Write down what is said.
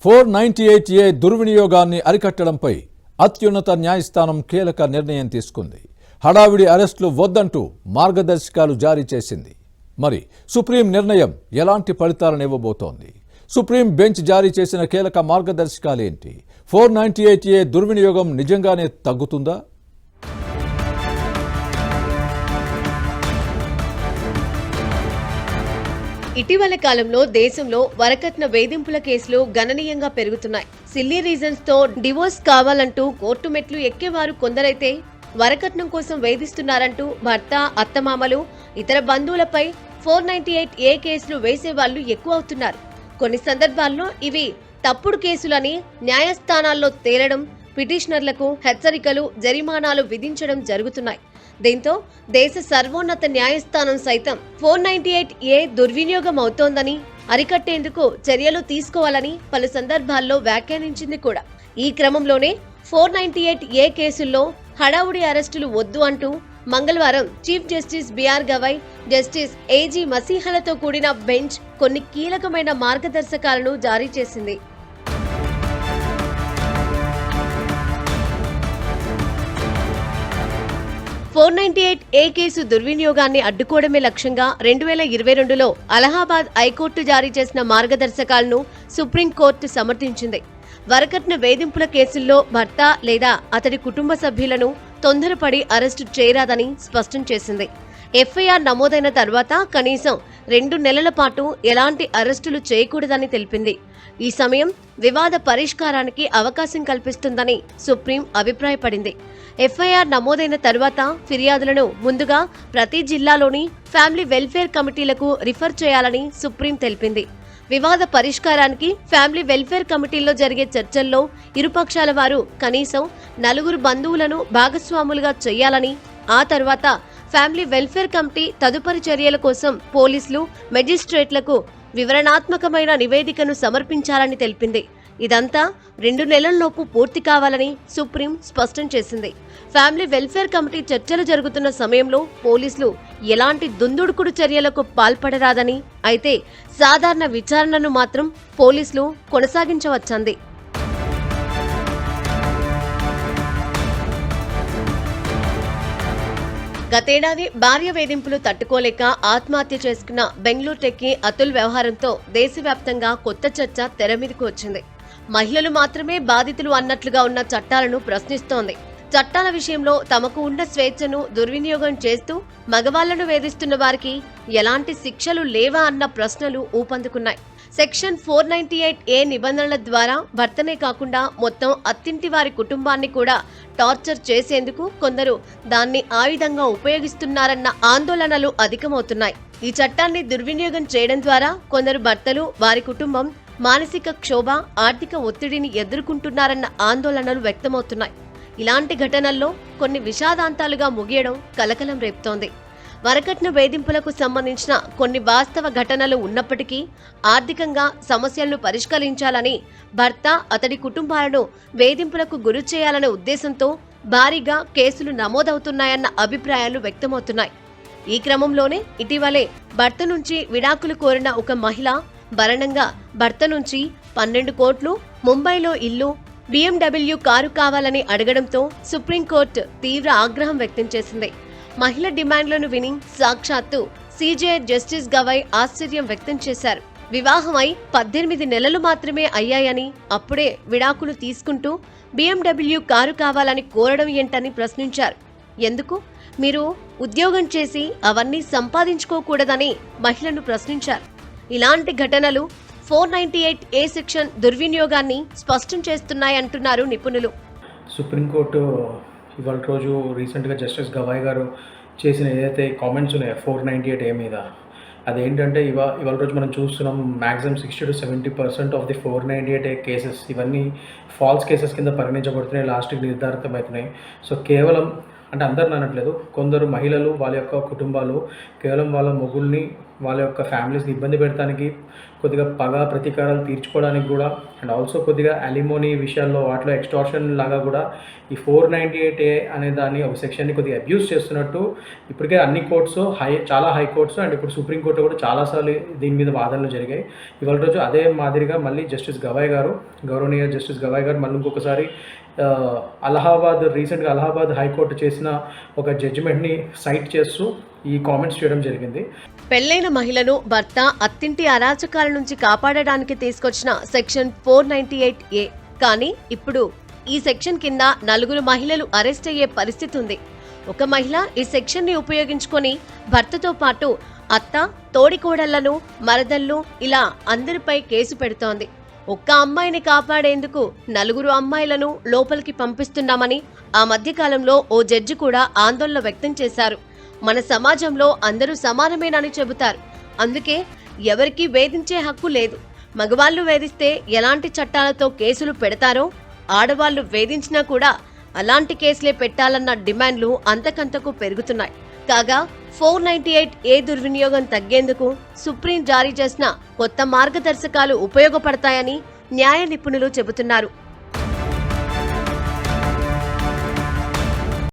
498A దుర్వినియోగాన్ని అరికట్టడంపై అత్యున్నత న్యాయస్థానం కీలక నిర్ణయం తీసుకుంది. హడావిడి అరెస్టులు వద్దంటూ మార్గదర్శకాలు జారీ చేసింది. మరి సుప్రీం నిర్ణయం ఎలాంటి ఫలితాలను ఇవ్వబోతోంది? సుప్రీం బెంచ్ జారీ చేసిన కీలక మార్గదర్శకాలేంటి? 498A దుర్వినియోగం నిజంగానే తగ్గుతుందా? ఇటీవల కాలంలో దేశంలో వరకట్న వేధింపుల కేసులు గణనీయంగా పెరుగుతున్నాయి. సిల్లీ రీజన్స్ తో డివోర్స్ కావాలంటూ కోర్టు మెట్లు ఎక్కేవారు కొందరైతే వరకట్నం కోసం వేధిస్తున్నారంటూ భర్త, అత్తమామలు, ఇతర బంధువులపై 498A కేసులు వేసేవాళ్లు ఎక్కువ అవుతున్నారు. కొన్ని సందర్భాల్లో ఇవి తప్పుడు కేసులని న్యాయస్థానాల్లో తేలడం, పిటిషనర్లకు హెచ్చరికలు, జరిమానాలు విధించడం జరుగుతున్నాయి. దీంతో దేశ సర్వోన్నత న్యాయస్థానం సైతం 498A దుర్వినియోగం అవుతోందని అరికట్టేందుకు చర్యలు తీసుకోవాలని పలు సందర్భాల్లో వ్యాఖ్యానించింది కూడా. ఈ క్రమంలోనే 498A కేసుల్లో హడావుడి అరెస్టులు వద్దు అంటూ మంగళవారం chief justice B R Gavai, justice A G మసీహలతో కూడిన బెంచ్ కొన్ని కీలకమైన మార్గదర్శకాలను జారీ చేసింది. 498A కేసు దుర్వినియోగాన్ని అడ్డుకోవడమే లక్ష్యంగా 2022లో అలహాబాద్ హైకోర్టు జారీ చేసిన మార్గదర్శకాలను సుప్రీంకోర్టు సమర్థించింది. వరకట్న వేధింపుల కేసుల్లో భర్త లేదా అతడి కుటుంబ సభ్యులను తొందరపడి అరెస్టు చేయరాదని స్పష్టం చేసింది. ఎఫ్ఐఆర్ నమోదైన తర్వాత కనీసం 2 నెలల పాటు ఎలాంటి అరెస్టులు చేయకూడదని తెలిపింది. ఈ సమయం వివాద పరిష్కారానికి అవకాశం కల్పిస్తుందని సుప్రీం అభిప్రాయపడింది. ఎఫ్ఐఆర్ నమోదైన తర్వాత ఫిర్యాదులను ముందుగా ప్రతి జిల్లాలోని ఫ్యామిలీ వెల్ఫేర్ కమిటీలకు రిఫర్ చేయాలని సుప్రీం తెలిపింది. వివాద పరిష్కారానికి ఫ్యామిలీ వెల్ఫేర్ కమిటీల్లో జరిగే చర్చల్లో ఇరుపక్షాల వారు కనీసం 4 బంధువులను భాగస్వాములుగా చేయాలని, ఆ తర్వాత ఫ్యామిలీ వెల్ఫేర్ కమిటీ తదుపరి చర్యల కోసం పోలీసులు, మెజిస్ట్రేట్లకు వివరణాత్మకమైన నివేదికను సమర్పించాలని తెలిపింది. ఇదంతా 2 నెలల్లోపు పూర్తి కావాలని సుప్రీం స్పష్టం చేసింది. ఫ్యామిలీ వెల్ఫేర్ కమిటీ చర్చలు జరుగుతున్న సమయంలో పోలీసులు ఎలాంటి దుందుడుకుడు చర్యలకు పాల్పడరాదని, అయితే సాధారణ విచారణను మాత్రం పోలీసులు కొనసాగించవచ్చంది. గతేడాది భార్య వేధింపులు తట్టుకోలేక ఆత్మహత్య చేసుకున్న బెంగళూరు టెక్కీ అతుల్ వ్యవహారంతో దేశవ్యాప్తంగా కొత్త చర్చ తెరమీదకు వచ్చింది. మహిళలు మాత్రమే బాధితులు అన్నట్లుగా ఉన్న చట్టాలను ప్రశ్నిస్తోంది. చట్టాల విషయంలో తమకు ఉన్న స్వేచ్ఛను దుర్వినియోగం చేస్తూ మగవాళ్లను వేధిస్తున్న వారికి ఎలాంటి శిక్షలు లేవా అన్న ప్రశ్నలు ఊపందుకున్నాయి. సెక్షన్ 498A నిబంధనల ద్వారా భర్తనే కాకుండా మొత్తం అత్తింటి వారి కుటుంబాన్ని కూడా టార్చర్ చేసేందుకు కొందరు దాన్ని ఆయుధంగా ఉపయోగిస్తున్నారన్న ఆందోళనలు అధికమవుతున్నాయి. ఈ చట్టాన్ని దుర్వినియోగం చేయడం ద్వారా కొందరు భర్తలు, వారి కుటుంబం మానసిక క్షోభ, ఆర్థిక ఒత్తిడిని ఎదుర్కొంటున్నారన్న ఆందోళనలు వ్యక్తమవుతున్నాయి. ఇలాంటి ఘటనల్లో కొన్ని విషాదాంతాలుగా ముగియడం కలకలం రేపుతోంది. వరకట్న వేధింపులకు సంబంధించిన కొన్ని వాస్తవ ఘటనలు ఉన్నప్పటికీ ఆర్థికంగా సమస్యలను పరిష్కరించాలని, భర్త, అతడి కుటుంబాలను వేధింపులకు గురి చేయాలనే ఉద్దేశంతో భారీగా కేసులు నమోదవుతున్నాయన్న అభిప్రాయాలు వ్యక్తమవుతున్నాయి. ఈ క్రమంలోనే ఇటీవలే భర్త నుంచి విడాకులు కోరిన ఒక మహిళ భరణంగా భర్త నుంచి 12 కోట్లు, ముంబైలో ఇల్లు, BMW కారు కావాలని అడగడంతో సుప్రీంకోర్టు తీవ్ర ఆగ్రహం వ్యక్తం చేసింది. మహిళ డిమాండ్లను విని సాక్షాత్తు CJI జస్టిస్ గవై ఆశ్చర్యం వ్యక్తం చేశారు. వివాహమై 18 నెలలు మాత్రమే అయ్యాయని, అప్పుడే విడాకులు తీసుకుంటూ BMW కారు కావాలని కోరడం ఏంటని ప్రశ్నించారు. ఎందుకు మీరు ఉద్యోగం చేసి అవన్నీ సంపాదించుకోకూడదని మహిళను ప్రశ్నించారు. ఇలాంటి ఘటనలు 498A సెక్షన్ దుర్వినియోగాన్ని స్పష్టం చేస్తున్నాయంటున్నారు నిపుణులు. సుప్రీంకోర్టు ఇవాళ రోజు రీసెంట్గా జస్టిస్ గవాయ్ గారు చేసిన ఏదైతే కామెంట్స్ ఉన్నాయో 498A మీద, అదేంటంటే ఇవాళ రోజు మనం చూస్తున్నాం maximum 60 to 70% of the 498A cases ఇవన్నీ ఫాల్స్ కేసెస్ కింద పరిగణించబడుతున్నాయి, లాస్ట్కి నిర్ధారితమవుతున్నాయి. సో కేవలం అంటే అందరిని అనట్లేదు, కొందరు మహిళలు వాళ్ళ యొక్క కుటుంబాలు కేవలం వాళ్ళ మొగుల్ని వాళ్ళ యొక్క ఫ్యామిలీస్ని ఇబ్బంది పెట్టడానికి, కొద్దిగా పగ ప్రతీకారాలు తీర్చుకోవడానికి కూడా, అండ్ ఆల్సో కొద్దిగా అలిమోనీ విషయాల్లో వాటిలో ఎక్స్టార్షన్ లాగా కూడా ఈ 498A అనే దాన్ని ఒక సెక్షన్ని కొద్దిగా అబ్యూస్ చేస్తున్నట్టు ఇప్పటికే అన్ని కోర్ట్స్ చాలా హై కోర్ట్స్ అండ్ ఇప్పుడు సుప్రీంకోర్టు కూడా చాలాసార్లు దీని మీద వాదనలు జరిగాయి. ఇవాళ రోజు అదే మాదిరిగా మళ్ళీ గౌరవనీయ జస్టిస్ గవాయ్ గారు మళ్ళీ ఇంకొకసారి రీసెంట్గా అలహాబాద్ హైకోర్టు చేసిన ఒక జడ్జిమెంట్ని సైట్ చేస్తూ ఈ కామెంట్స్ చేయడం జరిగింది. పెళ్లైన మహిళను భర్త అత్తింటి అరాచకాల నుంచి కాపాడడానికి తీసుకొచ్చిన సెక్షన్ 498A. కానీ ఇప్పుడు ఈ సెక్షన్ కింద 4 మహిళలు అరెస్ట్ అయ్యే పరిస్థితి ఉంది. ఒక మహిళ ఈ సెక్షన్ ని ఉపయోగించుకొని భర్తతో పాటు అత్త, తోడికోడళ్లను, మరదళ్ళు ఇలా అందరిపై కేసు పెడుతోంది. ఒక్క అమ్మాయిని కాపాడేందుకు 4 అమ్మాయిలను లోపలికి పంపిస్తున్నామని ఆ మధ్యకాలంలో ఓ జడ్జి కూడా ఆందోళన వ్యక్తం చేశారు. మన సమాజంలో అందరూ సమానమేనని చెబుతారు. అందుకే ఎవరికీ వేధించే హక్కు లేదు. మగవాళ్లు వేధిస్తే ఎలాంటి చట్టాలతో కేసులు పెడతారో, ఆడవాళ్లు వేధించినా కూడా అలాంటి కేసులే పెట్టాలన్న డిమాండ్లు అంతకంతకు పెరుగుతున్నాయి. కాగా 498A దుర్వినియోగం తగ్గేందుకు సుప్రీం జారీ చేసిన కొత్త మార్గదర్శకాలు ఉపయోగపడతాయని న్యాయ నిపుణులు చెబుతున్నారు.